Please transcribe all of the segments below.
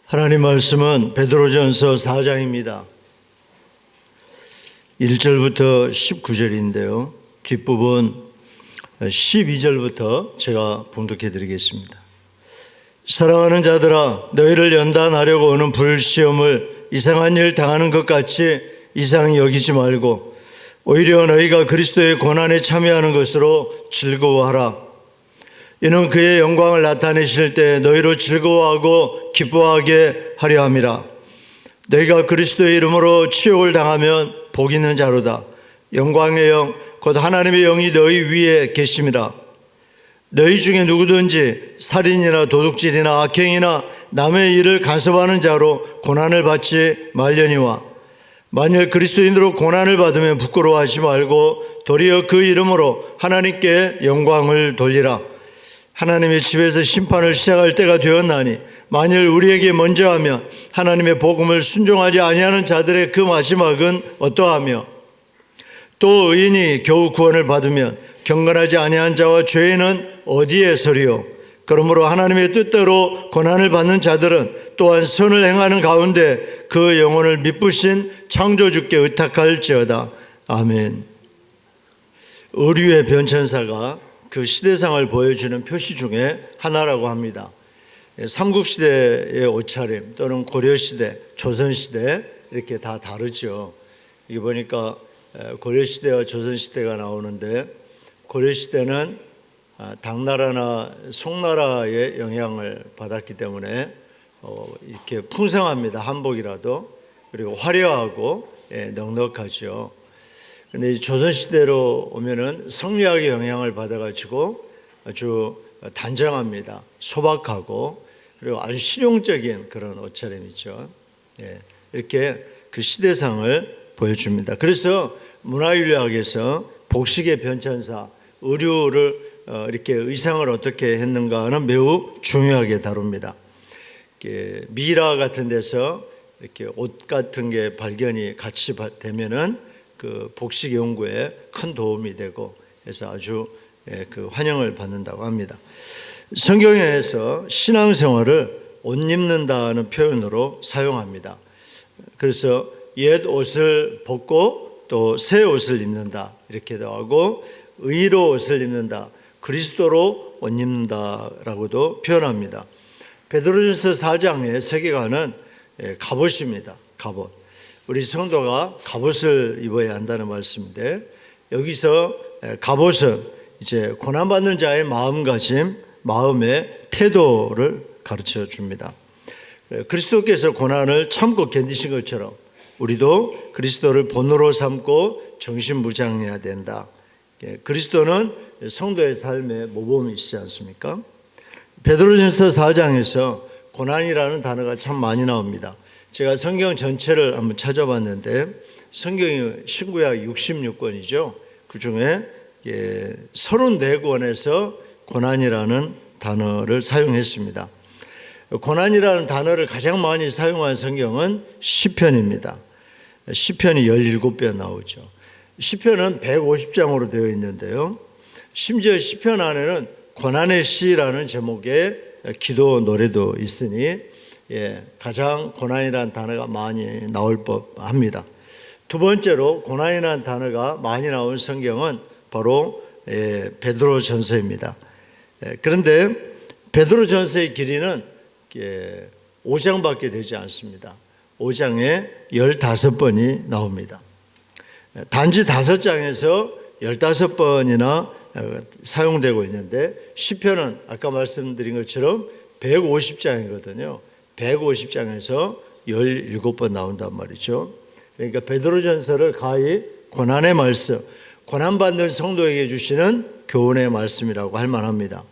하나님 말씀은 베드로전서 4장입니다. 1절부터 19절인데요. 뒷부분 12절부터 제가 봉독해 드리겠습니다. 사랑하는 자들아, 너희를 연단하려고 오는 불시험을 이상한 일 당하는 것 같이 이상히 여기지 말고 오히려 너희가 그리스도의 고난에 참여하는 것으로 즐거워하라. 이는 그의 영광을 나타내실 때 너희로 즐거워하고 기뻐하게 하려 함이라. 너희가 그리스도의 이름으로 치욕을 당하면 복 있는 자로다. 영광의 영 곧 하나님의 영이 너희 위에 계심이라. 너희 중에 누구든지 살인이나 도둑질이나 악행이나 남의 일을 간섭하는 자로 고난을 받지 말려니와 만일 그리스도인으로 고난을 받으면 부끄러워하지 말고 도리어 그 이름으로 하나님께 영광을 돌리라. 하나님의 집에서 심판을 시작할 때가 되었나니 만일 우리에게 먼저 하면 하나님의 복음을 순종하지 아니하는 자들의 그 마지막은 어떠하며 또 의인이 겨우 구원을 받으면 경건하지 아니한 자와 죄인은 어디에 서리요? 그러므로 하나님의 뜻대로 고난을 받는 자들은 또한 선을 행하는 가운데 그 영혼을 미쁘신 창조주께 의탁할지어다. 아멘. 의류의 변천사가 그 시대상을 보여주는 표시 중에 하나라고 합니다. 삼국시대의 옷차림 또는 고려시대, 조선시대 이렇게 다 다르죠. 이게 보니까 고려시대와 조선시대가 나오는데 고려시대는 당나라나 송나라의 영향을 받았기 때문에 이렇게 풍성합니다. 한복이라도. 그리고 화려하고 넉넉하죠. 근데 조선시대로 오면은 성리학의 영향을 받아가지고 아주 단정합니다. 소박하고 그리고 아주 실용적인 그런 옷차림이죠. 이렇게 그 시대상을 보여줍니다. 그래서 문화윤리학에서 복식의 변천사, 의류를 이렇게 의상을 어떻게 했는가는 매우 중요하게 다룹니다. 미라 같은 데서 이렇게 옷 같은 게 발견이 같이 되면은 그 복식 연구에 큰 도움이 되고 해서 아주 그 환영을 받는다고 합니다. 성경에서 신앙생활을 옷 입는다는 표현으로 사용합니다. 그래서 옛 옷을 벗고 또 새 옷을 입는다 이렇게도 하고 의로 옷을 입는다, 그리스도로 옷 입는다라고도 표현합니다. 베드로전서 4장의 세계관은 갑옷입니다. 갑옷. 우리 성도가 갑옷을 입어야 한다는 말씀인데 여기서 갑옷은 이제 고난받는 자의 마음가짐, 마음의 태도를 가르쳐 줍니다. 그리스도께서 고난을 참고 견디신 것처럼 우리도 그리스도를 본으로 삼고 정신무장해야 된다. 그리스도는 성도의 삶의 모범이시지 않습니까? 베드로전서 4장에서 고난이라는 단어가 참 많이 나옵니다. 제가 성경 전체를 한번 찾아봤는데 성경이 신구약 66권이죠. 그중에 34권에서 고난이라는 단어를 사용했습니다. 고난이라는 단어를 가장 많이 사용한 성경은 시편입니다. 시편이 17편 나오죠. 시편은 150장으로 되어 있는데요. 심지어 시편 안에는 고난의 시라는 제목의 기도 노래도 있으니 가장 고난이라는 단어가 많이 나올 법합니다. 두 번째로 고난이라는 단어가 많이 나온 성경은 바로 베드로전서입니다. 그런데 베드로전서의 길이는 5장밖에 되지 않습니다. 5장에 15번이 나옵니다. 단지 5장에서 15번이나 사용되고 있는데 시편은 아까 말씀드린 것처럼 150장이거든요. 150장에서 17번 나온단 말이죠. 그러니까 베드로전서를 가히 고난의 말씀, 고난받는 성도에게 주시는 교훈의 말씀이라고 할 만합니다.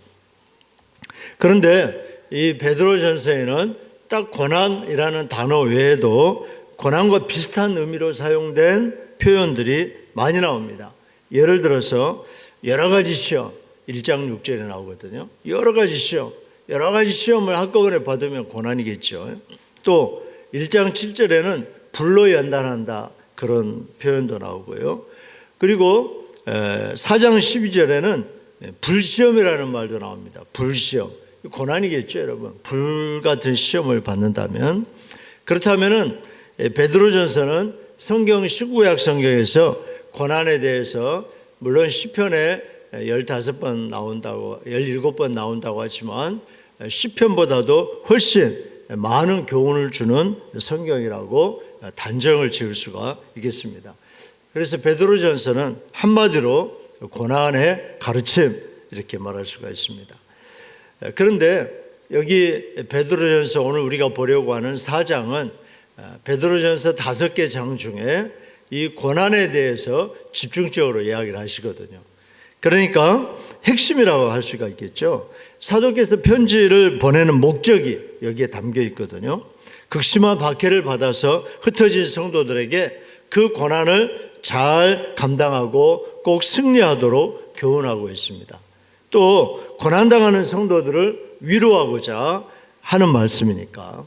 그런데 이 베드로전서에는 딱 고난이라는 단어 외에도 고난과 비슷한 의미로 사용된 표현들이 많이 나옵니다. 예를 들어서 여러 가지 시험, 1장 6절에 나오거든요. 여러 가지 시험을 한꺼번에 받으면 고난이겠죠. 또 1장 7절에는 불로 연단한다 그런 표현도 나오고요. 그리고 4장 12절에는 불시험이라는 말도 나옵니다. 불시험. 고난이겠죠, 여러분. 불같은 시험을 받는다면. 그렇다면은 베드로전서는 성경 19약 성경에서 고난에 대해서 물론 시편에 15번 나온다고 17번 나온다고 하지만 시편보다도 훨씬 많은 교훈을 주는 성경이라고 단정을 지을 수가 있겠습니다. 그래서 베드로전서는 한마디로 고난의 가르침 이렇게 말할 수가 있습니다. 그런데 여기 베드로전서 오늘 우리가 보려고 하는 4장은 베드로전서 5개 장 중에 이 고난에 대해서 집중적으로 이야기를 하시거든요. 그러니까 핵심이라고 할 수가 있겠죠. 사도께서 편지를 보내는 목적이 여기에 담겨 있거든요. 극심한 박해를 받아서 흩어진 성도들에게 그 고난을 잘 감당하고 꼭 승리하도록 교훈하고 있습니다. 또 고난당하는 성도들을 위로하고자 하는 말씀이니까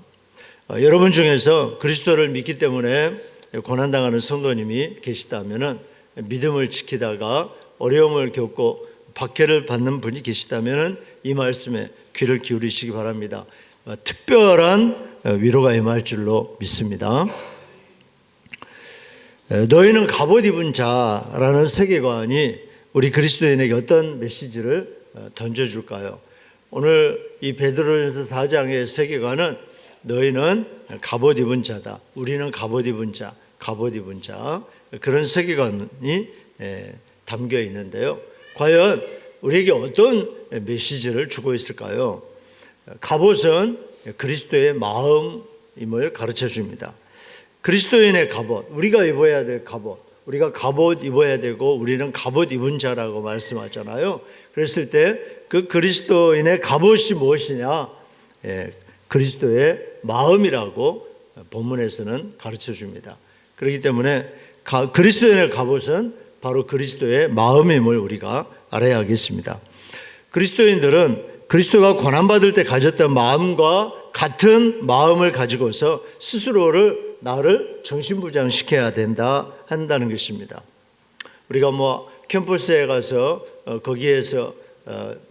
여러분 중에서 그리스도를 믿기 때문에 고난당하는 성도님이 계시다면 믿음을 지키다가 어려움을 겪고 박해를 받는 분이 계시다면 이 말씀에 귀를 기울이시기 바랍니다. 특별한 위로가 임할 줄로 믿습니다. 너희는 갑옷 입은 자라는 세계관이 우리 그리스도인에게 어떤 메시지를 던져줄까요? 오늘 이 베드로전서 4장의 세계관은 너희는 갑옷 입은 자다. 우리는 갑옷 입은 자, 갑옷 입은 자. 그런 세계관이 담겨 있는데요. 과연 우리에게 어떤 메시지를 주고 있을까요? 갑옷은 그리스도의 마음임을 가르쳐 줍니다. 그리스도인의 갑옷, 우리가 입어야 될 갑옷, 우리가 갑옷 입어야 되고 우리는 갑옷 입은 자라고 말씀하잖아요. 그랬을 때 그 그리스도인의 갑옷이 무엇이냐? 그리스도의 마음이라고 본문에서는 가르쳐 줍니다. 그렇기 때문에 그리스도인의 갑옷은 바로 그리스도의 마음임을 우리가 알아야 하겠습니다. 그리스도인들은 그리스도가 고난받을 때 가졌던 마음과 같은 마음을 가지고서 스스로를 나를 정신부장시켜야 한다는 것입니다. 우리가 캠퍼스에 가서 거기에서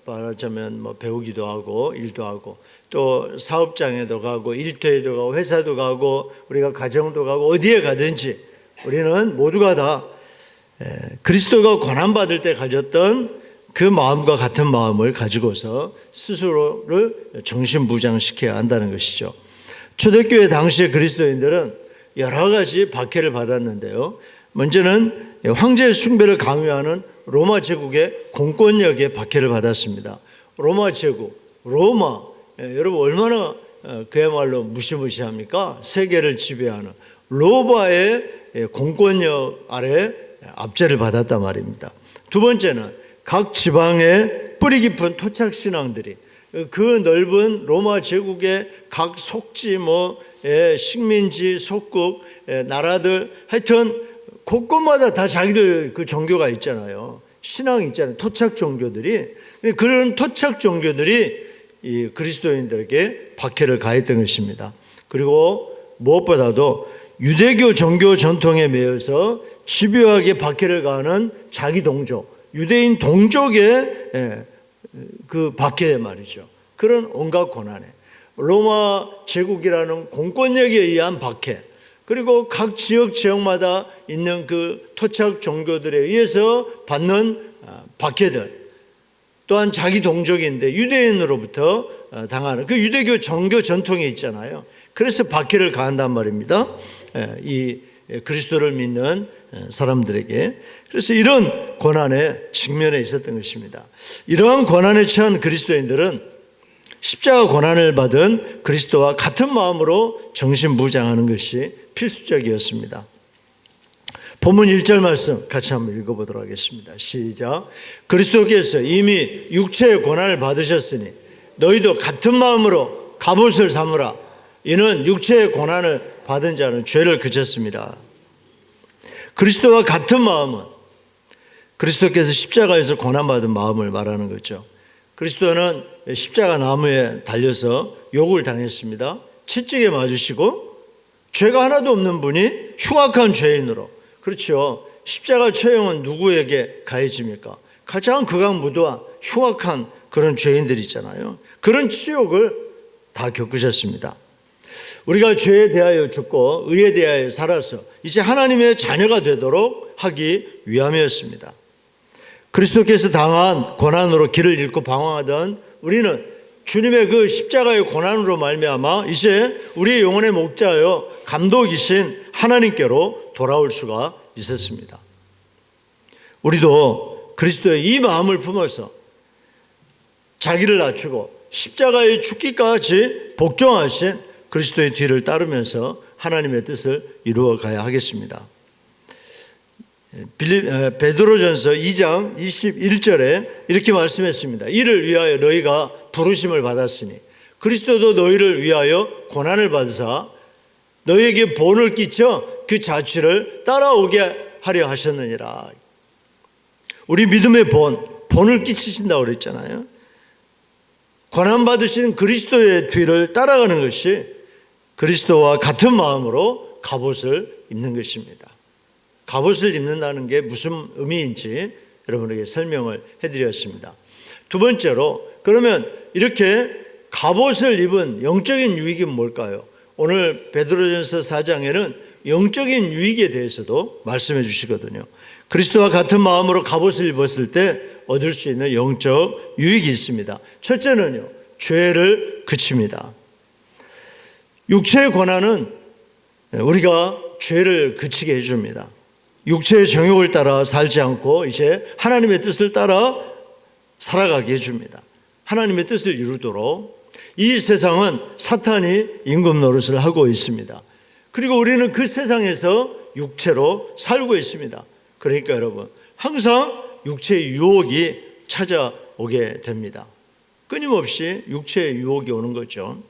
말하자면 배우기도 하고 일도 하고 또 사업장에도 가고 일터에도 가고 회사도 가고 우리가 가정도 가고 어디에 가든지 우리는 모두가 다 그리스도가 고난받을 때 가졌던 그 마음과 같은 마음을 가지고서 스스로를 정신부장시켜야 한다는 것이죠. 초대교회 당시의 그리스도인들은 여러 가지 박해를 받았는데요. 먼저는 황제 숭배를 강요하는 로마 제국의 공권력에 박해를 받았습니다. 로마 제국, 로마, 여러분 얼마나 그야말로 무시무시합니까? 세계를 지배하는 로마의 공권력 아래 압제를 받았단 말입니다. 두 번째는 각 지방의 뿌리 깊은 토착 신앙들이 그 넓은 로마 제국의 각 속지 식민지 속국 나라들 하여튼 곳곳마다 다 자기들 그 종교가 있잖아요. 신앙이 있잖아요. 토착 종교들이. 그런 토착 종교들이 이 그리스도인들에게 박해를 가했던 것입니다. 그리고 무엇보다도 유대교 종교 전통에 매여서 집요하게 박해를 가하는 자기 동족, 유대인 동족의 그 박해 말이죠. 그런 온갖 고난에 로마 제국이라는 공권력에 의한 박해, 그리고 각 지역마다 있는 그 토착 종교들에 의해서 받는 박해들, 또한 자기 동족인데 유대인으로부터 당하는 그 유대교 종교 전통이 있잖아요. 그래서 박해를 가한단 말입니다. 이 그리스도를 믿는 사람들에게. 그래서 이런 고난에 직면해 있었던 것입니다. 이러한 고난에 처한 그리스도인들은 십자가 고난을 받은 그리스도와 같은 마음으로 정신부장하는 것이 필수적이었습니다. 본문 1절 말씀 같이 한번 읽어보도록 하겠습니다. 시작. 그리스도께서 이미 육체의 고난을 받으셨으니 너희도 같은 마음으로 갑옷을 삼으라. 이는 육체의 고난을 받은 자는 죄를 그쳤습니다. 그리스도와 같은 마음은 그리스도께서 십자가에서 고난받은 마음을 말하는 거죠. 그리스도는 십자가 나무에 달려서 욕을 당했습니다. 채찍에 맞으시고 죄가 하나도 없는 분이 흉악한 죄인으로, 그렇죠. 십자가 처형은 누구에게 가해집니까? 가장 극악무도한 흉악한 그런 죄인들이 있잖아요. 그런 치욕을 다 겪으셨습니다. 우리가 죄에 대하여 죽고 의에 대하여 살아서 이제 하나님의 자녀가 되도록 하기 위함이었습니다. 그리스도께서 당한 고난으로 길을 잃고 방황하던 우리는 주님의 그 십자가의 고난으로 말미암아 이제 우리의 영혼의 목자여 감독이신 하나님께로 돌아올 수가 있었습니다. 우리도 그리스도의 이 마음을 품어서 자기를 낮추고 십자가에 죽기까지 복종하신 그리스도의 뒤를 따르면서 하나님의 뜻을 이루어 가야 하겠습니다. 베드로전서 2장 21절에 이렇게 말씀했습니다. 이를 위하여 너희가 부르심을 받았으니 그리스도도 너희를 위하여 고난을 받으사 너희에게 본을 끼쳐 그 자취를 따라오게 하려 하셨느니라. 우리 믿음의 본을 끼치신다고 그랬잖아요. 고난받으신 그리스도의 뒤를 따라가는 것이 그리스도와 같은 마음으로 갑옷을 입는 것입니다. 갑옷을 입는다는 게 무슨 의미인지 여러분에게 설명을 해드렸습니다. 두 번째로, 그러면 이렇게 갑옷을 입은 영적인 유익이 뭘까요? 오늘 베드로전서 4장에는 영적인 유익에 대해서도 말씀해 주시거든요. 그리스도와 같은 마음으로 갑옷을 입었을 때 얻을 수 있는 영적 유익이 있습니다. 첫째는요, 죄를 그칩니다. 육체의 고난은 우리가 죄를 그치게 해줍니다. 육체의 정욕을 따라 살지 않고 이제 하나님의 뜻을 따라 살아가게 해줍니다. 하나님의 뜻을 이루도록. 이 세상은 사탄이 임금 노릇을 하고 있습니다. 그리고 우리는 그 세상에서 육체로 살고 있습니다. 그러니까 여러분, 항상 육체의 유혹이 찾아오게 됩니다. 끊임없이 육체의 유혹이 오는 거죠.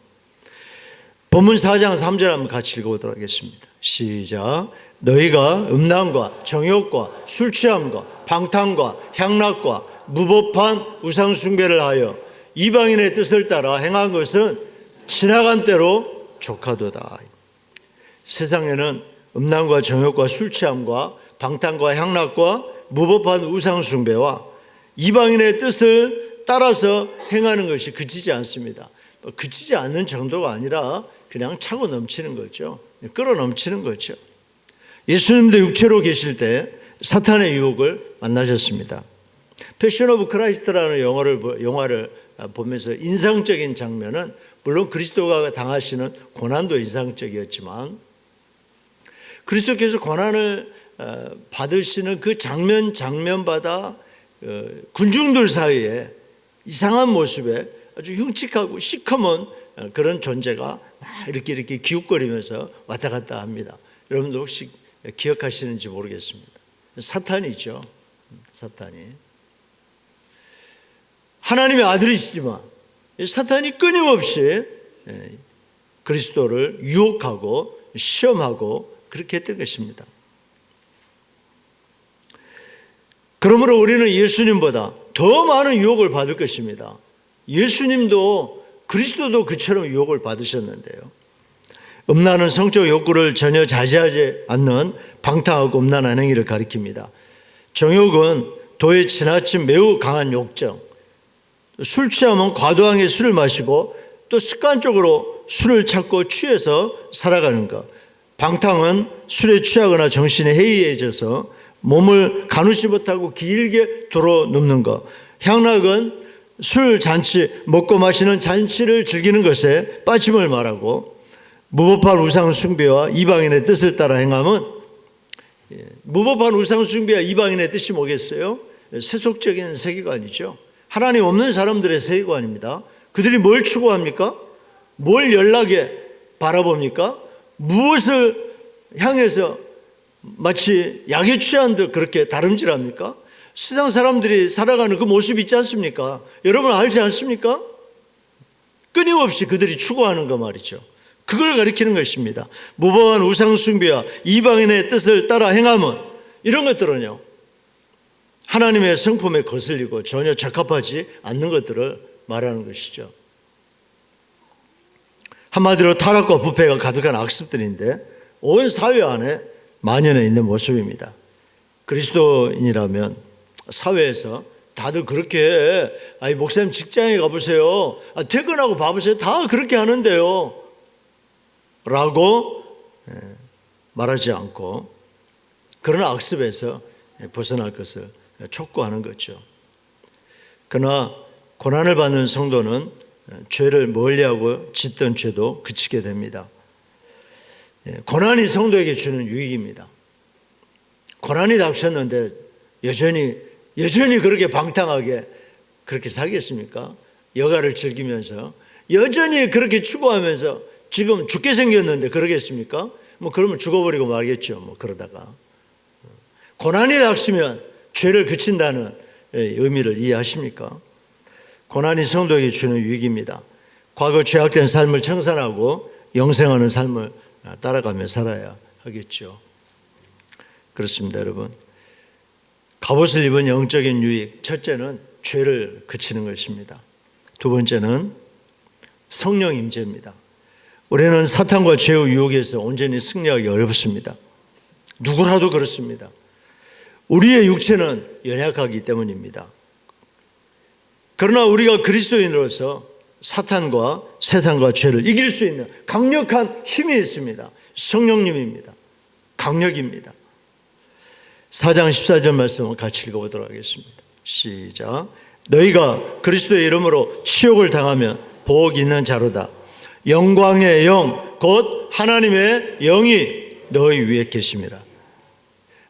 본문 4장 3절 한번 같이 읽어보도록 하겠습니다. 시작. 너희가 음란과 정욕과 술 취함과 방탕과 향락과 무법한 우상 숭배를 하여 이방인의 뜻을 따라 행한 것은 지나간 때로 족하도다. 세상에는 음란과 정욕과 술 취함과 방탕과 향락과 무법한 우상 숭배와 이방인의 뜻을 따라서 행하는 것이 그치지 않습니다. 그치지 않는 정도가 아니라 그냥 차고 넘치는 거죠. 끌어 넘치는 거죠. 예수님도 육체로 계실 때 사탄의 유혹을 만나셨습니다. 패션 오브 크라이스트라는 영화를 보면서 인상적인 장면은 물론 그리스도가 당하시는 고난도 인상적이었지만 그리스도께서 고난을 받으시는 그 장면마다 군중들 사이에 이상한 모습에 아주 흉측하고 시커먼 그런 존재가 이렇게 기웃거리면서 왔다 갔다 합니다. 여러분도 혹시 기억하시는지 모르겠습니다. 사탄이죠. 사탄이. 하나님의 아들이시지만 사탄이 끊임없이 그리스도를 유혹하고 시험하고 그렇게 했던 것입니다. 그러므로 우리는 예수님보다 더 많은 유혹을 받을 것입니다. 예수님도 그리스도도 그처럼 유혹을 받으셨는데요. 음란은 성적 욕구를 전혀 자제하지 않는 방탕하고 음란한 행위를 가리킵니다. 정욕은 도에 지나친 매우 강한 욕정, 술 취하면 과도하게 술을 마시고 또 습관적으로 술을 찾고 취해서 살아가는 것. 방탕은 술에 취하거나 정신이 해이해져서 몸을 가누지 못하고 길게 도로눕는 것. 향락은 술 잔치, 먹고 마시는 잔치를 즐기는 것에 빠짐을 말하고, 무법한 우상 숭배와 이방인의 뜻을 따라 행함은, 무법한 우상 숭배와 이방인의 뜻이 뭐겠어요? 세속적인 세계관이죠. 하나님 없는 사람들의 세계관입니다. 그들이 뭘 추구합니까? 뭘 연락에 바라봅니까? 무엇을 향해서 마치 약에 취한 듯 그렇게 다름질합니까? 세상 사람들이 살아가는 그 모습이 있지 않습니까? 여러분 알지 않습니까? 끊임없이 그들이 추구하는 거 말이죠. 그걸 가리키는 것입니다. 무법한 우상 숭배와 이방인의 뜻을 따라 행함은, 이런 것들은요, 하나님의 성품에 거슬리고 전혀 적합하지 않는 것들을 말하는 것이죠. 한마디로 타락과 부패가 가득한 악습들인데 온 사회 안에 만연해 있는 모습입니다. 그리스도인이라면 사회에서 다들 그렇게 해. 아니, 목사님 직장에 가보세요. 퇴근하고 봐보세요. 다 그렇게 하는데요. 라고 말하지 않고 그런 악습에서 벗어날 것을 촉구하는 거죠. 그러나 고난을 받는 성도는 죄를 멀리하고 짓던 죄도 그치게 됩니다. 고난이 성도에게 주는 유익입니다. 고난이 닥쳤는데 여전히 그렇게 방탕하게 그렇게 살겠습니까? 여가를 즐기면서 여전히 그렇게 추구하면서 지금 죽게 생겼는데 그러겠습니까? 그러면 죽어버리고 말겠죠. 그러다가 고난이 닥치면 죄를 그친다는 의미를 이해하십니까? 고난이 성도에게 주는 유익입니다. 과거 죄악된 삶을 청산하고 영생하는 삶을 따라가며 살아야 하겠죠. 그렇습니다, 여러분. 갑옷을 입은 영적인 유익, 첫째는 죄를 그치는 것입니다. 두 번째는 성령 임재입니다. 우리는 사탄과 죄의 유혹에서 온전히 승리하기 어렵습니다. 누구라도 그렇습니다. 우리의 육체는 연약하기 때문입니다. 그러나 우리가 그리스도인으로서 사탄과 세상과 죄를 이길 수 있는 강력한 힘이 있습니다. 성령님입니다. 강력입니다. 4장 14절 말씀을 같이 읽어보도록 하겠습니다. 시작. 너희가 그리스도의 이름으로 치욕을 당하면 복 있는 자로다. 영광의 영 곧 하나님의 영이 너희 위에 계심이라.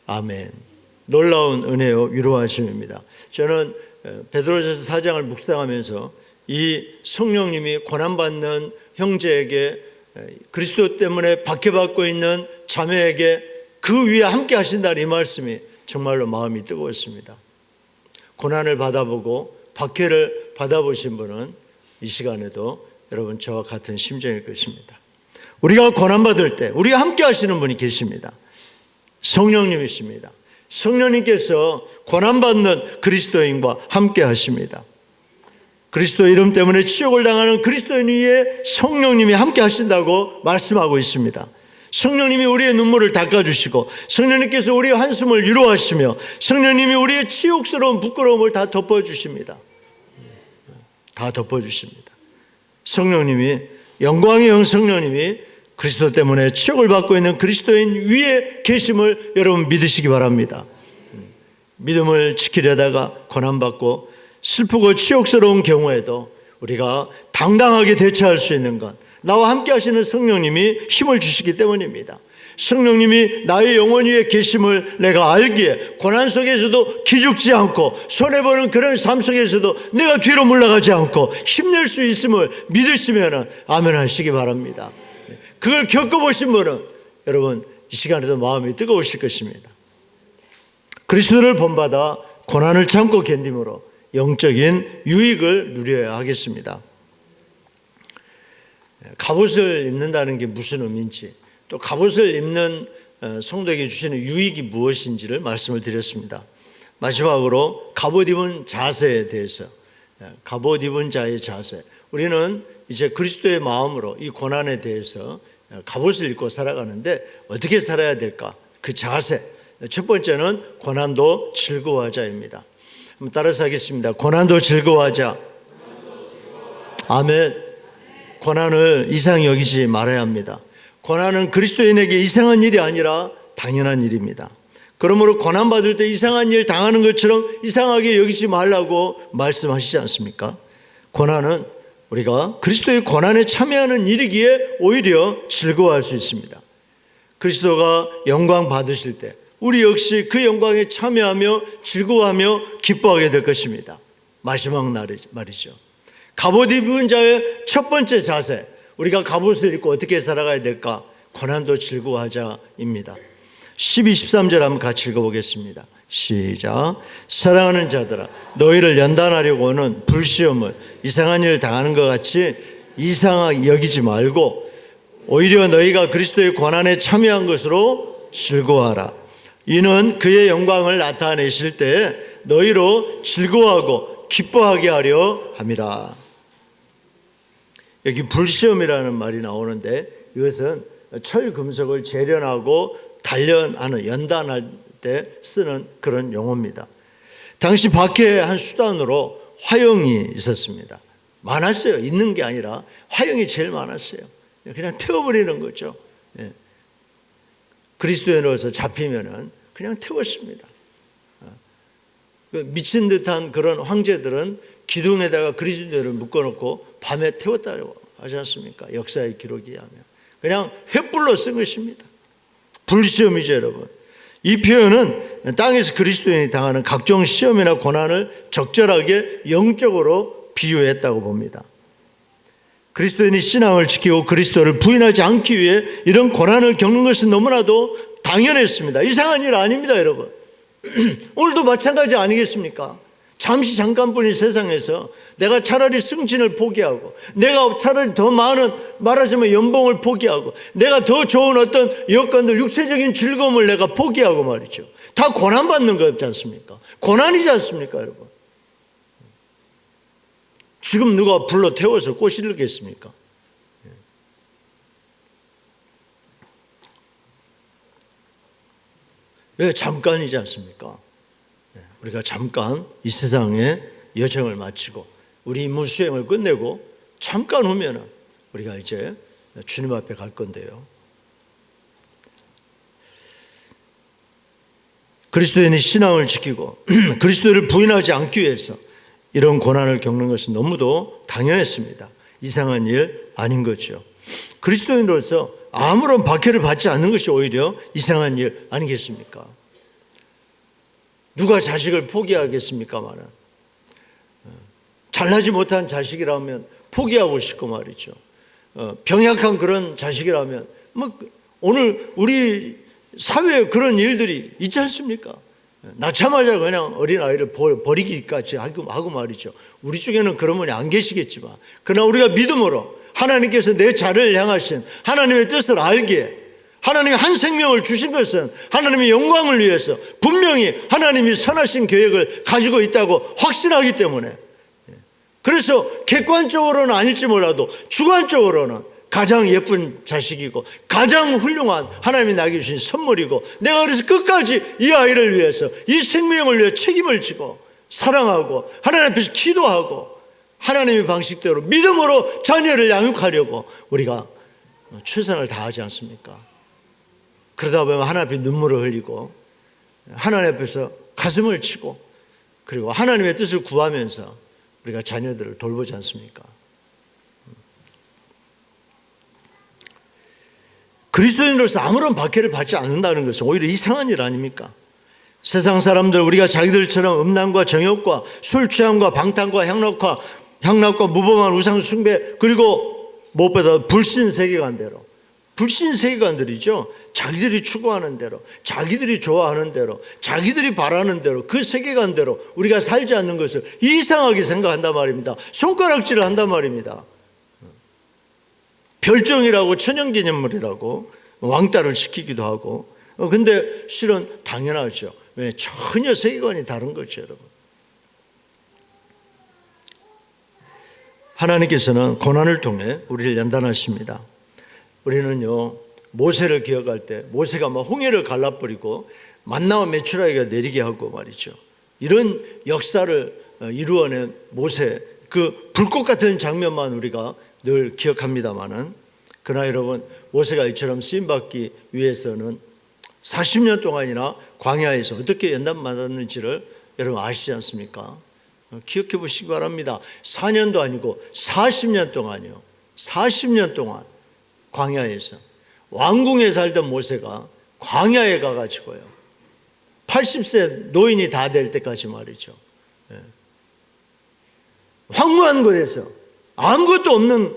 아멘. 놀라운 은혜요 위로하심입니다. 저는 베드로전서 4장을 묵상하면서 이 성령님이 고난받는 형제에게 그리스도 때문에 박해받고 있는 자매에게 그 위에 함께 하신다는 이 말씀이 정말로 마음이 뜨거웠습니다. 고난을 받아보고 박해를 받아보신 분은 이 시간에도 여러분 저와 같은 심정일 것입니다. 우리가 고난받을 때 우리가 함께 하시는 분이 계십니다. 성령님이십니다. 성령님께서 고난받는 그리스도인과 함께 하십니다. 그리스도 이름 때문에 치욕을 당하는 그리스도인 위에 성령님이 함께 하신다고 말씀하고 있습니다. 성령님이 우리의 눈물을 닦아주시고 성령님께서 우리의 한숨을 위로하시며 성령님이 우리의 치욕스러운 부끄러움을 다 덮어주십니다. 다 덮어주십니다. 성령님이, 영광의 영 성령님이 그리스도 때문에 치욕을 받고 있는 그리스도인 위에 계심을 여러분 믿으시기 바랍니다. 믿음을 지키려다가 고난받고 슬프고 치욕스러운 경우에도 우리가 당당하게 대처할 수 있는 것, 나와 함께 하시는 성령님이 힘을 주시기 때문입니다. 성령님이 나의 영혼 위에 계심을 내가 알기에 고난 속에서도 기죽지 않고 손해보는 그런 삶 속에서도 내가 뒤로 물러가지 않고 힘낼 수 있음을 믿으시면 아멘 하시기 바랍니다. 그걸 겪어보신 분은 여러분 이 시간에도 마음이 뜨거우실 것입니다. 그리스도를 본받아 고난을 참고 견딤으로 영적인 유익을 누려야 하겠습니다. 갑옷을 입는다는 게 무슨 의미인지, 또 갑옷을 입는 성도에게 주시는 유익이 무엇인지를 말씀을 드렸습니다. 마지막으로 갑옷 입은 자세에 대해서, 갑옷 입은 자의 자세, 우리는 이제 그리스도의 마음으로 이 고난에 대해서 갑옷을 입고 살아가는데 어떻게 살아야 될까? 그 자세, 첫 번째는 고난도 즐거워하자입니다. 한번 따라서 하겠습니다. 고난도 즐거워하자. 아멘. 고난을 이상히 여기지 말아야 합니다. 고난은 그리스도인에게 이상한 일이 아니라 당연한 일입니다. 그러므로 고난받을 때 이상한 일 당하는 것처럼 이상하게 여기지 말라고 말씀하시지 않습니까? 고난은 우리가 그리스도의 고난에 참여하는 일이기에 오히려 즐거워할 수 있습니다. 그리스도가 영광 받으실 때 우리 역시 그 영광에 참여하며 즐거워하며 기뻐하게 될 것입니다. 마지막 말이죠. 갑옷 입은 자의 첫 번째 자세, 우리가 갑옷을 입고 어떻게 살아가야 될까? 고난도 즐거워하자입니다. 12, 13절 한번 같이 읽어보겠습니다. 시작. 사랑하는 자들아, 너희를 연단하려고 하는 불시험을 이상한 일을 당하는 것 같이 이상하게 여기지 말고 오히려 너희가 그리스도의 고난에 참여한 것으로 즐거워하라. 이는 그의 영광을 나타내실 때 너희로 즐거워하고 기뻐하게 하려 함이라. 여기 불시험이라는 말이 나오는데 이것은 철 금속을 재련하고 단련하는, 연단할 때 쓰는 그런 용어입니다. 당시 박해의 한 수단으로 화형이 있었습니다. 많았어요. 있는 게 아니라 화형이 제일 많았어요. 그냥 태워버리는 거죠. 그리스도인으로서 잡히면은 그냥 태웠습니다. 미친 듯한 그런 황제들은 기둥에다가 그리스도인을 묶어놓고 밤에 태웠다고 하지 않습니까? 역사의 기록에 의하면. 그냥 횃불로 쓴 것입니다. 불시험이죠, 여러분. 이 표현은 땅에서 그리스도인이 당하는 각종 시험이나 고난을 적절하게 영적으로 비유했다고 봅니다. 그리스도인이 신앙을 지키고 그리스도를 부인하지 않기 위해 이런 고난을 겪는 것은 너무나도 당연했습니다. 이상한 일 아닙니다, 여러분. 오늘도 마찬가지 아니겠습니까? 잠시 잠깐뿐인 세상에서 내가 차라리 승진을 포기하고, 내가 차라리 더 많은, 말하자면 연봉을 포기하고, 내가 더 좋은 어떤 여건들, 육체적인 즐거움을 내가 포기하고 말이죠. 다 고난받는 거지 않습니까? 고난이지 않습니까, 여러분? 지금 누가 불러 태워서 꼬시르겠습니까? 왜? 잠깐이지 않습니까? 우리가 잠깐 이 세상의 여정을 마치고 우리 임무 수행을 끝내고 잠깐 후면은 우리가 이제 주님 앞에 갈 건데요. 그리스도인이 신앙을 지키고 그리스도를 부인하지 않기 위해서 이런 고난을 겪는 것은 너무도 당연했습니다. 이상한 일 아닌 거죠. 그리스도인으로서 아무런 박해를 받지 않는 것이 오히려 이상한 일 아니겠습니까? 누가 자식을 포기하겠습니까마는, 잘나지 못한 자식이라면 포기하고 싶고 말이죠. 병약한 그런 자식이라면 오늘 우리 사회에 그런 일들이 있지 않습니까? 낳자마자 그냥 어린아이를 버리기까지 하고 말이죠. 우리 중에는 그런 분이 안 계시겠지만, 그러나 우리가 믿음으로 하나님께서 내 자를 향하신 하나님의 뜻을 알기에, 하나님이 한 생명을 주신 것은 하나님의 영광을 위해서 분명히 하나님이 선하신 계획을 가지고 있다고 확신하기 때문에, 그래서 객관적으로는 아닐지 몰라도 주관적으로는 가장 예쁜 자식이고 가장 훌륭한 하나님이 나에게 주신 선물이고, 내가 그래서 끝까지 이 아이를 위해서, 이 생명을 위해 책임을 지고 사랑하고 하나님 앞에서 기도하고 하나님의 방식대로 믿음으로 자녀를 양육하려고 우리가 최선을 다하지 않습니까? 그러다 보면 하나님 앞에 눈물을 흘리고 하나님 앞에서 가슴을 치고, 그리고 하나님의 뜻을 구하면서 우리가 자녀들을 돌보지 않습니까? 그리스도인으로서 아무런 박해를 받지 않는다는 것은 오히려 이상한 일 아닙니까? 세상 사람들, 우리가 자기들처럼 음란과 정욕과 술 취함과 방탕과 향락과 무범한 우상 숭배, 그리고 무엇보다 불신 세계관대로, 불신 세계관들이죠. 자기들이 추구하는 대로, 자기들이 좋아하는 대로, 자기들이 바라는 대로, 그 세계관대로 우리가 살지 않는 것을 이상하게 생각한단 말입니다. 손가락질을 한단 말입니다. 별종이라고, 천연기념물이라고 왕따를 시키기도 하고. 근데 실은 당연하죠. 왜? 전혀 세계관이 다른 거죠, 여러분. 하나님께서는 고난을 통해 우리를 연단하십니다. 우리는요, 모세를 기억할 때 모세가 막 홍해를 갈라버리고 만나와 메추라기가 내리게 하고 말이죠. 이런 역사를 이루어낸 모세, 그 불꽃 같은 장면만 우리가 늘 기억합니다마는, 그러나 여러분, 모세가 이처럼 쓰임받기 위해서는 40년 동안이나 광야에서 어떻게 연단받았는지를 여러분 아시지 않습니까? 기억해 보시기 바랍니다. 4년도 아니고 40년 동안이요. 40년 동안 광야에서, 왕궁에 살던 모세가 광야에 가가지고요, 80세 노인이 다 될 때까지 말이죠, 황무한 곳에서 아무것도 없는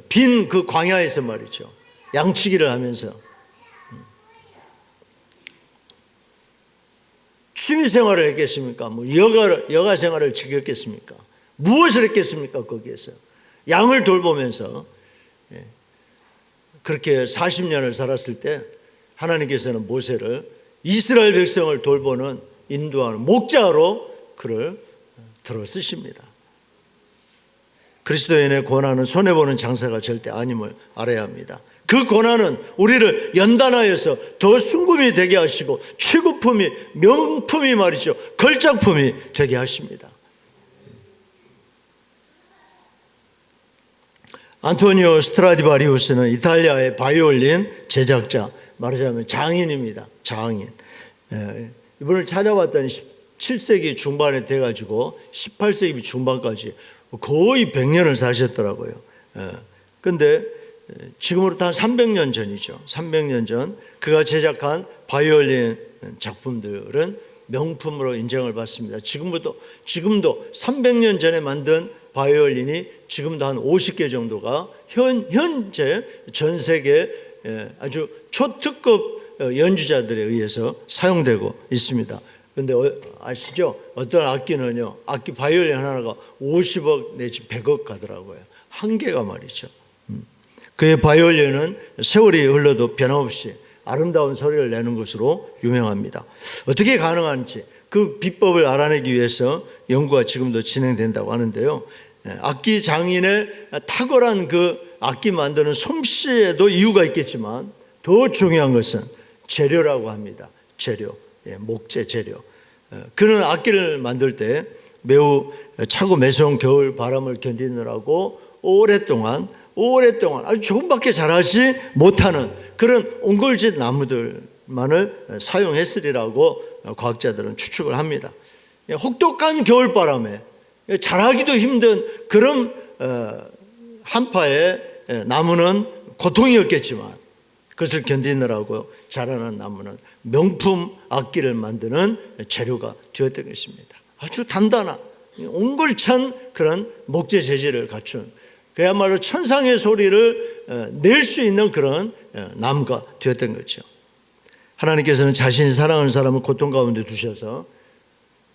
빈 그 광야에서 말이죠, 양치기를 하면서 취미 생활을 했겠습니까? 뭐 여가 생활을 즐겼겠습니까? 무엇을 했겠습니까? 거기에서 양을 돌보면서 그렇게 40년을 살았을 때 하나님께서는 모세를 이스라엘 백성을 돌보는, 인도하는 목자로 그를 들어 쓰십니다. 그리스도인의 고난은 손해보는 장사가 절대 아님을 알아야 합니다. 그 고난은 우리를 연단하여서 더 순금이 되게 하시고 최고품이, 명품이 말이죠, 걸작품이 되게 하십니다. 안토니오 스트라디바리우스는 이탈리아의 바이올린 제작자, 말하자면 장인입니다. 장인. 이분을 찾아봤더니 17세기 중반에 돼가지고 18세기 중반까지 거의 100년을 사셨더라고요. 그런데 지금으로부터 한 300년 전이죠. 300년 전 그가 제작한 바이올린 작품들은 명품으로 인정을 받습니다. 지금도 300년 전에 만든 바이올린이 지금도 한 50개 정도가 현재 전 세계 아주 초특급 연주자들에 의해서 사용되고 있습니다. 그런데 아시죠? 어떤 악기는요, 악기 바이올린 하나가 50억 내지 100억 가더라고요. 한 개가 말이죠. 그의 바이올린은 세월이 흘러도 변함없이 아름다운 소리를 내는 것으로 유명합니다. 어떻게 가능한지 그 비법을 알아내기 위해서 연구가 지금도 진행된다고 하는데요. 악기 장인의 탁월한 그 악기 만드는 솜씨에도 이유가 있겠지만 더 중요한 것은 재료라고 합니다. 재료, 목재 재료. 그는 악기를 만들 때 매우 차고 매서운 겨울 바람을 견디느라고 오랫동안 아주 조금밖에 자라지 못하는 그런 옹골짓 나무들만을 사용했으리라고 과학자들은 추측을 합니다. 혹독한 겨울바람에 자라기도 힘든 그런 한파의 나무는 고통이었겠지만 그것을 견디느라고 자라난 나무는 명품 악기를 만드는 재료가 되었던 것입니다. 아주 단단한 옹골찬 그런 목재 재질을 갖춘 그야말로 천상의 소리를 낼 수 있는 그런 나무가 되었던 거죠. 하나님께서는 자신이 사랑하는 사람을 고통 가운데 두셔서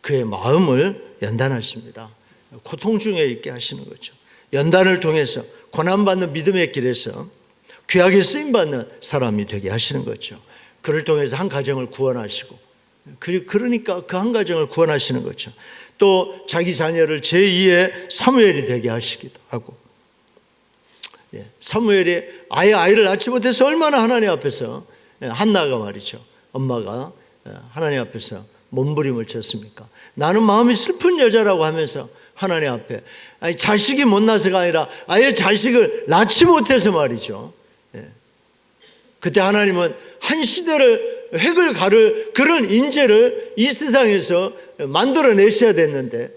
그의 마음을 연단하십니다. 고통 중에 있게 하시는 거죠. 연단을 통해서 고난받는 믿음의 길에서 귀하게 쓰임받는 사람이 되게 하시는 거죠. 그를 통해서 한 가정을 구원하시고, 그러니까 그 한 가정을 구원하시는 거죠. 또 자기 자녀를 제2의 사무엘이 되게 하시기도 하고, 사무엘이 아이를 낳지 못해서 얼마나 하나님 앞에서, 한나가 말이죠, 엄마가 하나님 앞에서 몸부림을 쳤습니까? 나는 마음이 슬픈 여자라고 하면서 하나님 앞에, 아니 자식이 못 나서가 아니라 아예 자식을 낳지 못해서 말이죠. 그때 하나님은 한 시대를 획을 가를 그런 인재를 이 세상에서 만들어내셔야 됐는데,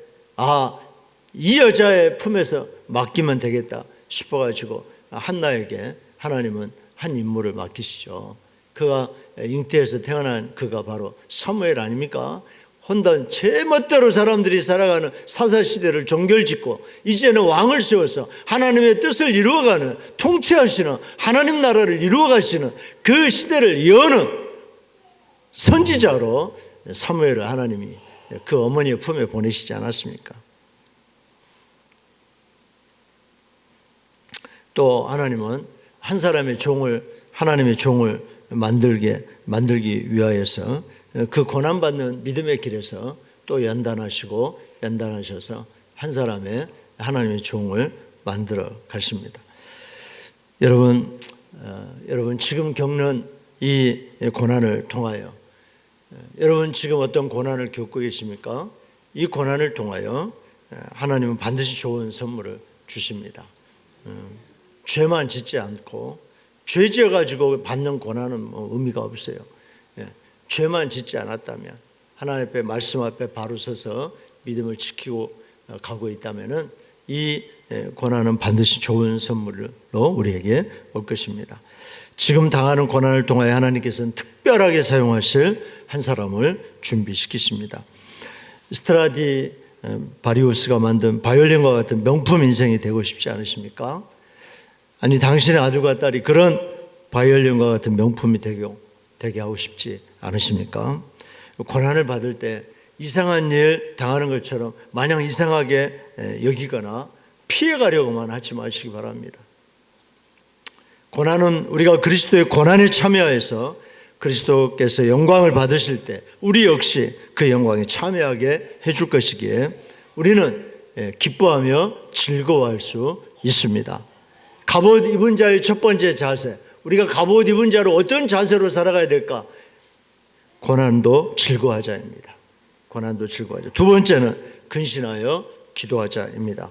이 여자의 품에서 맡기면 되겠다 싶어가지고 한나에게 하나님은 한 임무를 맡기시죠. 그가 잉태에서 태어난 그가 바로 사무엘 아닙니까? 혼단 제멋대로 사람들이 살아가는 사사시대를 종결짓고 이제는 왕을 세워서 하나님의 뜻을 이루어가는, 통치하시는 하나님 나라를 이루어가시는 그 시대를 여는 선지자로 사무엘을 하나님이 그 어머니의 품에 보내시지 않았습니까? 또 하나님은 한 사람의 종을, 하나님의 종을 만들기 위하여서 그 고난받는 믿음의 길에서 또 연단하셔서 한 사람의 하나님의 종을 만들어 가십니다. 여러분 지금 겪는 이 고난을 통하여, 여러분 지금 어떤 고난을 겪고 계십니까? 이 고난을 통하여 하나님은 반드시 좋은 선물을 주십니다. 죄만 짓지 않고, 죄 지어가지고 받는 고난은 의미가 없어요. 죄만 짓지 않았다면, 하나님 앞에, 말씀 앞에 바로 서서 믿음을 지키고 가고 있다면 이 고난은 반드시 좋은 선물로 우리에게 올 것입니다. 지금 당하는 고난을 통하여 하나님께서는 특별하게 사용하실 한 사람을 준비시키십니다. 스트라디바리우스가 만든 바이올린과 같은 명품 인생이 되고 싶지 않으십니까? 아니, 당신의 아들과 딸이 그런 바이올린과 같은 명품이 되게 하고 싶지 않으십니까? 고난을 받을 때 이상한 일 당하는 것처럼 마냥 이상하게 여기거나 피해가려고만 하지 마시기 바랍니다. 고난은 우리가 그리스도의 고난에 참여해서 그리스도께서 영광을 받으실 때 우리 역시 그 영광에 참여하게 해줄 것이기에 우리는 기뻐하며 즐거워할 수 있습니다. 갑옷 입은 자의 첫 번째 자세, 우리가 갑옷 입은 자로 어떤 자세로 살아가야 될까? 고난도 즐거워하자입니다. 고난도 즐거워하자. 두 번째는 근신하여 기도하자입니다.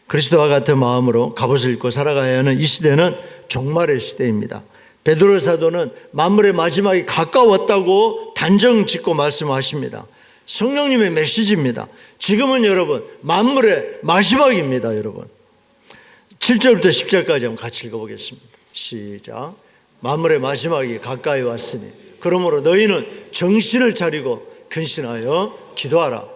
그리스도와 같은 마음으로 갑옷을 입고 살아가야 하는 이 시대는 종말의 시대입니다. 베드로 사도는 만물의 마지막이 가까웠다고 단정 짓고 말씀하십니다. 성령님의 메시지입니다. 지금은 여러분 만물의 마지막입니다. 여러분 7절부터 10절까지 한번 같이 읽어보겠습니다. 시작. 만물의 마지막이 가까이 왔으니 그러므로 너희는 정신을 차리고 근신하여 기도하라.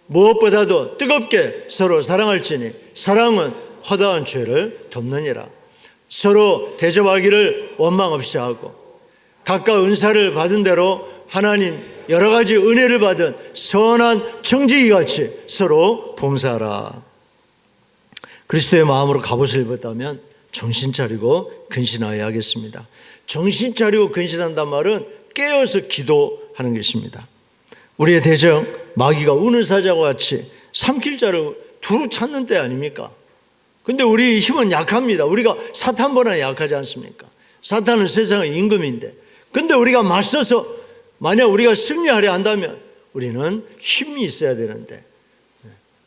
무엇보다도 뜨겁게 서로 사랑할지니 사랑은 허다한 죄를 덮느니라. 서로 대접하기를 원망 없이 하고 각각 은사를 받은 대로 하나님 여러 가지 은혜를 받은 선한 청지기같이 서로 봉사하라. 그리스도의 마음으로 갑옷을 입었다면 정신 차리고 근신하여야 하겠습니다. 정신 차리고 근신한단 말은 깨어서 기도하는 것입니다. 우리의 대적 마귀가 우는 사자와 같이 삼킬 자를 두루 찾는 때 아닙니까? 근데 우리 힘은 약합니다. 우리가 사탄보다 약하지 않습니까? 사탄은 세상의 임금인데, 근데 우리가 맞서서 만약 우리가 승리하려 한다면 우리는 힘이 있어야 되는데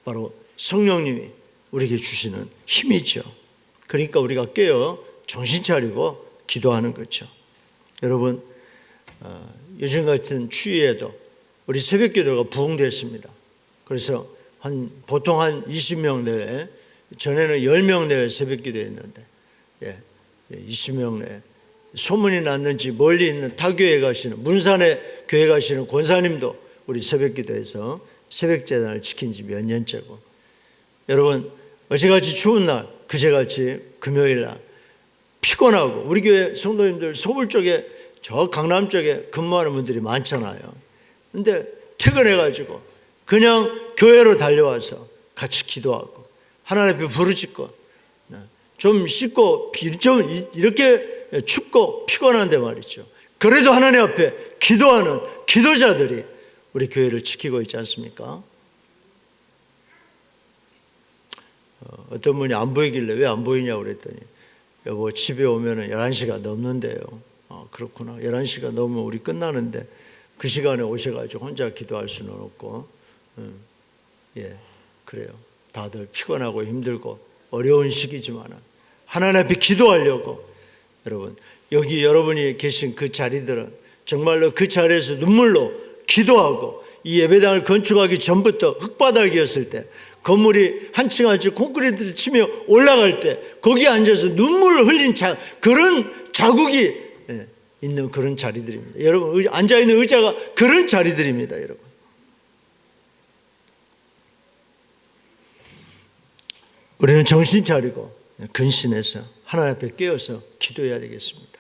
바로 성령님이 우리에게 주시는 힘이죠. 그러니까 우리가 깨어 정신 차리고 기도하는 거죠. 여러분 요즘 같은 추위에도 우리 새벽 기도가 부흥됐습니다. 그래서 보통 한 20명 내외, 전에는 10명 내외 새벽 기도했는데 20명 내외 소문이 났는지 멀리 있는 타교회 가시는 문산에 교회 가시는 권사님도 우리 새벽 기도에서 새벽 제단을 지킨 지 몇 년째고, 여러분 어제같이 추운 날, 그제같이 금요일 날 피곤하고 우리 교회 성도님들 서울 쪽에 저 강남 쪽에 근무하는 분들이 많잖아요. 근데 퇴근해가지고 그냥 교회로 달려와서 같이 기도하고 하나님 앞에 부르짖고 좀 씻고 좀 이렇게 춥고 피곤한데 말이죠. 그래도 하나님 앞에 기도하는 기도자들이 우리 교회를 지키고 있지 않습니까? 어떤 분이 안 보이길래 왜 안 보이냐고 그랬더니 여보 집에 오면 11시가 넘는데요. 그렇구나. 11시가 넘으면 우리 끝나는데 그 시간에 오셔가지고 혼자 기도할 수는 없고 그래요. 다들 피곤하고 힘들고 어려운 시기지만 하나님 앞에 기도하려고 여러분 여기 여러분이 계신 그 자리들은 정말로 그 자리에서 눈물로 기도하고 이 예배당을 건축하기 전부터 흙바닥이었을 때 건물이 한 층 한 층 콘크리트를 치며 올라갈 때 거기에 앉아서 눈물을 흘린 그런 자국이 있는 그런 자리들입니다. 여러분 앉아있는 의자가 그런 자리들입니다. 여러분 우리는 정신 차리고 근신해서 하나님 앞에 깨어서 기도해야 되겠습니다.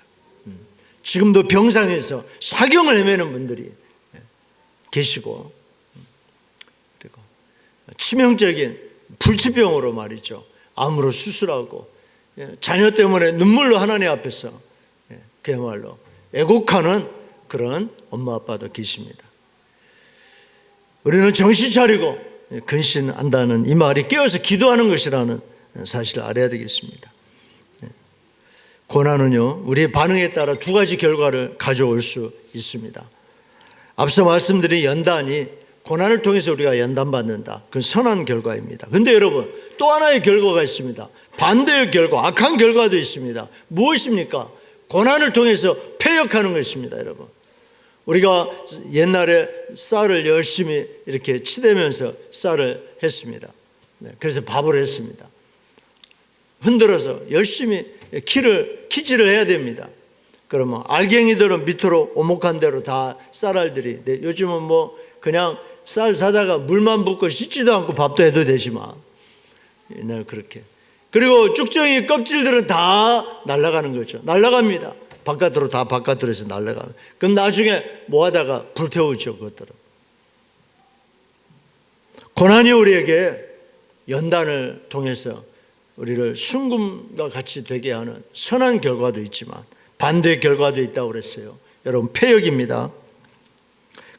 지금도 병상에서 사경을 헤매는 분들이 계시고 그리고 치명적인 불치병으로 말이죠. 암으로 수술하고 자녀 때문에 눈물로 하나님 앞에서 그야말로 애곡하는 그런 엄마 아빠도 계십니다. 우리는 정신 차리고 근신한다는 이 말이 깨어서 기도하는 것이라는 사실을 알아야 되겠습니다. 고난은요 우리의 반응에 따라 두 가지 결과를 가져올 수 있습니다. 앞서 말씀드린 연단이 고난을 통해서 우리가 연단받는다. 그건 선한 결과입니다. 그런데 여러분 또 하나의 결과가 있습니다. 반대의 결과, 악한 결과도 있습니다. 무엇입니까? 고난을 통해서 패역하는 것입니다. 여러분 우리가 옛날에 쌀을 열심히 이렇게 치대면서 쌀을 했습니다. 그래서 밥을 했습니다. 흔들어서 열심히 키질을 해야 됩니다. 그러면 알갱이들은 밑으로 오목한 대로 다 쌀알들이, 요즘은 뭐 그냥 쌀 사다가 물만 붓고 씻지도 않고 밥도 해도 되지만 옛날 그렇게. 그리고 쭉정이 껍질들은 다 날아가는 거죠. 날아갑니다. 바깥으로 다 바깥으로 해서 날아가는. 그럼 나중에 뭐 하다가 불태우죠. 그것들은. 고난이 우리에게 연단을 통해서 우리를 순금과 같이 되게 하는 선한 결과도 있지만 반대의 결과도 있다고 그랬어요. 여러분 패역입니다.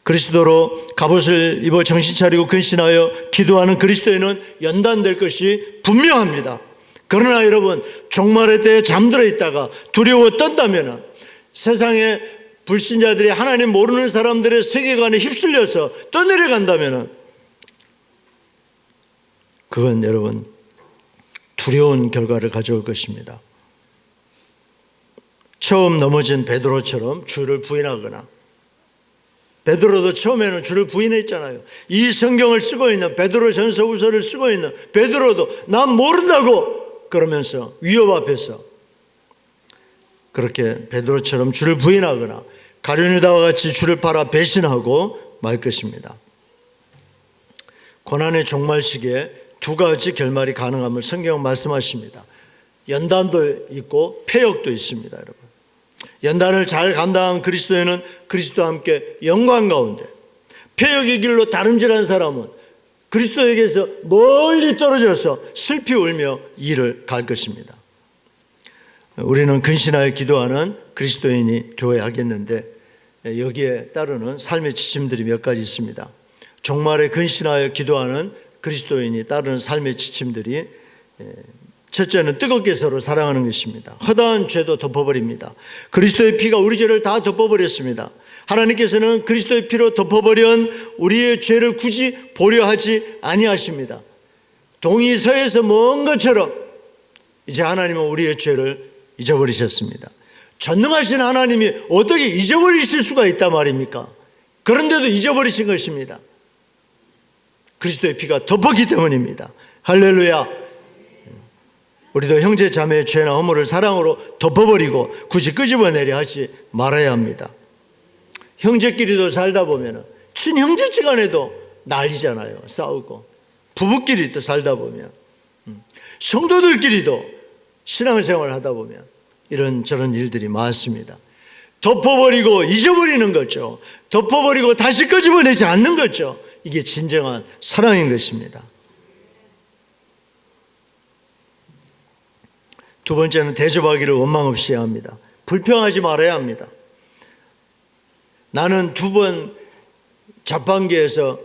그리스도로 갑옷을 입어 정신 차리고 근신하여 기도하는 그리스도인은 연단될 것이 분명합니다. 그러나 여러분, 종말의 때에 잠들어 있다가 두려워 떤다면, 세상에 불신자들이 하나님 모르는 사람들의 세계관에 휩쓸려서 떠내려간다면, 그건 여러분 두려운 결과를 가져올 것입니다. 처음 넘어진 베드로처럼 주를 부인하거나, 베드로도 처음에는 주를 부인했잖아요. 이 성경을 쓰고 있는, 베드로 전서후서를 쓰고 있는 베드로도 난 모른다고 그러면서 위협 앞에서 그렇게 베드로처럼 주를 부인하거나 가룟유다와 같이 주를 팔아 배신하고 말 것입니다. 고난의 종말 시기에 두 가지 결말이 가능함을 성경은 말씀하십니다. 연단도 있고 폐역도 있습니다. 여러분, 연단을 잘 감당한 그리스도인은 그리스도와 함께 영광 가운데, 폐역의 길로 다름질한 사람은 그리스도에게서 멀리 떨어져서 슬피 울며 이를 갈 것입니다. 우리는 근신하여 기도하는 그리스도인이 되어야 하겠는데, 여기에 따르는 삶의 지침들이 몇 가지 있습니다. 종말에 근신하여 기도하는 그리스도인이 따르는 삶의 지침들이, 첫째는 뜨겁게 서로 사랑하는 것입니다. 허다한 죄도 덮어버립니다. 그리스도의 피가 우리 죄를 다 덮어버렸습니다. 하나님께서는 그리스도의 피로 덮어버린 우리의 죄를 굳이 보려 하지 아니하십니다. 동이 서에서 먼 것처럼 이제 하나님은 우리의 죄를 잊어버리셨습니다. 전능하신 하나님이 어떻게 잊어버리실 수가 있단 말입니까? 그런데도 잊어버리신 것입니다. 그리스도의 피가 덮었기 때문입니다. 할렐루야. 우리도 형제 자매의 죄나 허물을 사랑으로 덮어버리고 굳이 끄집어내려 하지 말아야 합니다. 형제끼리도 살다 보면 친형제지간에도 난리잖아요. 싸우고, 부부끼리도 살다 보면, 성도들끼리도 신앙생활을 하다 보면 이런저런 일들이 많습니다. 덮어버리고 잊어버리는 거죠. 덮어버리고 다시 끄집어내지 않는 거죠. 이게 진정한 사랑인 것입니다. 두 번째는 대접하기를 원망 없이 해야 합니다. 불평하지 말아야 합니다. 나는 2번 자판기에서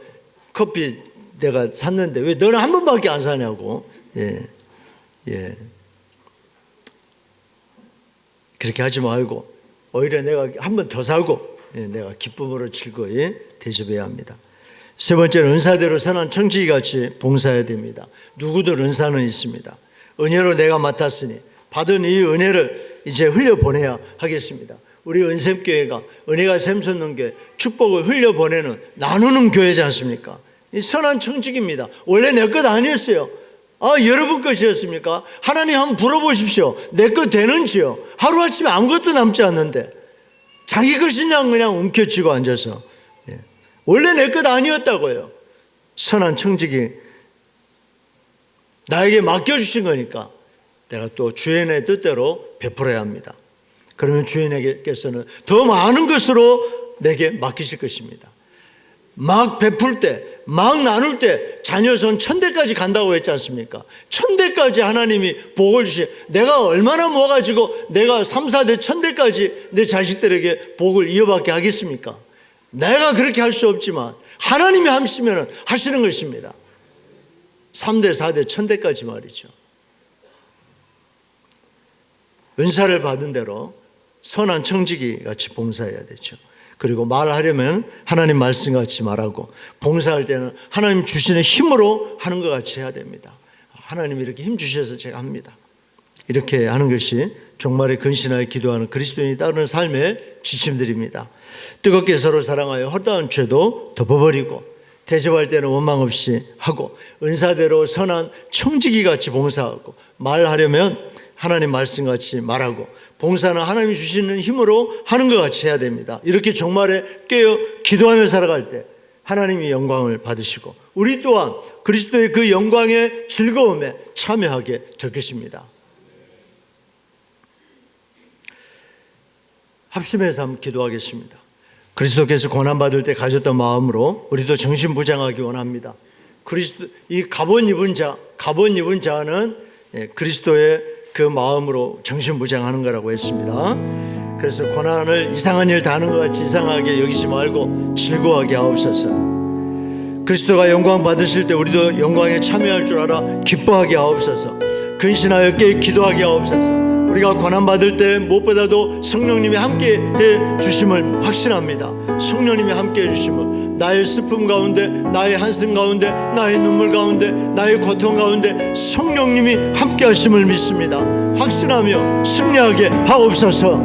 커피 내가 샀는데 왜 너는 한 번밖에 안 사냐고. 그렇게 하지 말고 오히려 내가 한 번 더 사고 내가 기쁨으로 즐거이 대접해야 합니다. 세 번째는 은사대로 선한 청지기 같이 봉사해야 됩니다. 누구든 은사는 있습니다. 은혜로 내가 맡았으니 받은 이 은혜를 이제 흘려보내야 하겠습니다. 우리 은샘교회가 은혜가 샘솟는 게 축복을 흘려보내는, 나누는 교회지 않습니까? 이 선한 청지기입니다. 원래 내 것 아니었어요. 여러분 것이었습니까? 하나님 한번 물어보십시오. 내 것 되는지요? 하루아침에 아무것도 남지 않는데 자기 것이냐 그냥 움켜쥐고 앉아서. 원래 내 것 아니었다고요. 선한 청지기 나에게 맡겨주신 거니까 내가 또 주인의 뜻대로 베풀어야 합니다. 그러면 주인에게서는 더 많은 것으로 내게 맡기실 것입니다. 막 베풀 때, 막 나눌 때 자녀선 1000대까지 간다고 했지 않습니까? 1000대까지 하나님이 복을 주시. 내가 얼마나 모아가지고 내가 3, 4대 1000대까지 내 자식들에게 복을 이어받게 하겠습니까? 내가 그렇게 할 수 없지만 하나님이 하시면 하시는 것입니다. 3대, 4대, 1000대까지 말이죠. 은사를 받은 대로 선한 청지기 같이 봉사해야 되죠. 그리고 말하려면 하나님 말씀같이 말하고, 봉사할 때는 하나님 주시는 힘으로 하는 것 같이 해야 됩니다. 하나님이 이렇게 힘 주셔서 제가 합니다. 이렇게 하는 것이 종말에 근신하여 기도하는 그리스도인이 따르는 삶의 지침들입니다. 뜨겁게 서로 사랑하여 허다한 죄도 덮어버리고, 대접할 때는 원망 없이 하고, 은사대로 선한 청지기같이 봉사하고, 말하려면 하나님 말씀같이 말하고, 봉사는 하나님이 주시는 힘으로 하는 것 같이 해야 됩니다. 이렇게 종말에 깨어 기도하며 살아갈 때 하나님이 영광을 받으시고 우리 또한 그리스도의 그 영광의 즐거움에 참여하게 될 것입니다. 합심해서 한번 기도하겠습니다. 그리스도께서 고난받을 때 가졌던 마음으로 우리도 정신부장하기 원합니다. 이 갑옷 입은 자는 그리스도의 그 마음으로 정신부장하는 거라고 했습니다. 그래서 고난을 이상한 일 다 하는 것 같이 이상하게 여기지 말고 즐거워하게 하옵소서. 그리스도가 영광 받으실 때 우리도 영광에 참여할 줄 알아 기뻐하게 하옵소서. 근신하여 깨 기도하게 하옵소서. 우리가 고난받을 때 무엇보다도 성령님이 함께 해 주심을 확신합니다. 성령님이 함께 해 주심을, 나의 슬픔 가운데, 나의 한숨 가운데, 나의 눈물 가운데, 나의 고통 가운데 성령님이 함께 하심을 믿습니다. 확신하며 승리하게 하옵소서.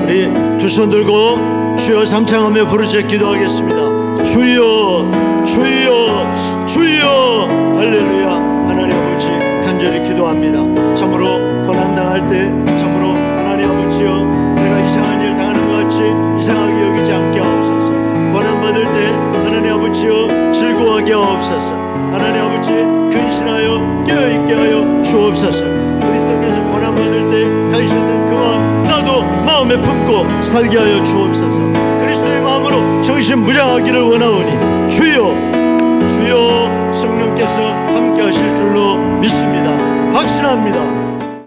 우리 두 손 들고 주여 삼창하며 부르짖어 기도하겠습니다. 주여, 주여, 주여. 할렐루야. 하나님 아버지 간절히 기도합니다. 참으로 고난당할 때 참으로 하나님 아버지여, 내가 이상한 일 당하는 것 같이 이상하게 여기지 않게 하옵소서. 고난받을 때 하나님 아버지여 즐거워하게 하옵소서. 하나님 아버지 근신하여 깨어있게 하여 주옵소서. 그리스도께서 고난받을 때 가지셨던 그 마음 나도 마음에 품고 살게 하여 주옵소서. 그리스도의 마음으로 정신 무장하기를 원하오니 주여, 주여 성령께서 함께 하실 줄로 믿습니다. 확신합니다.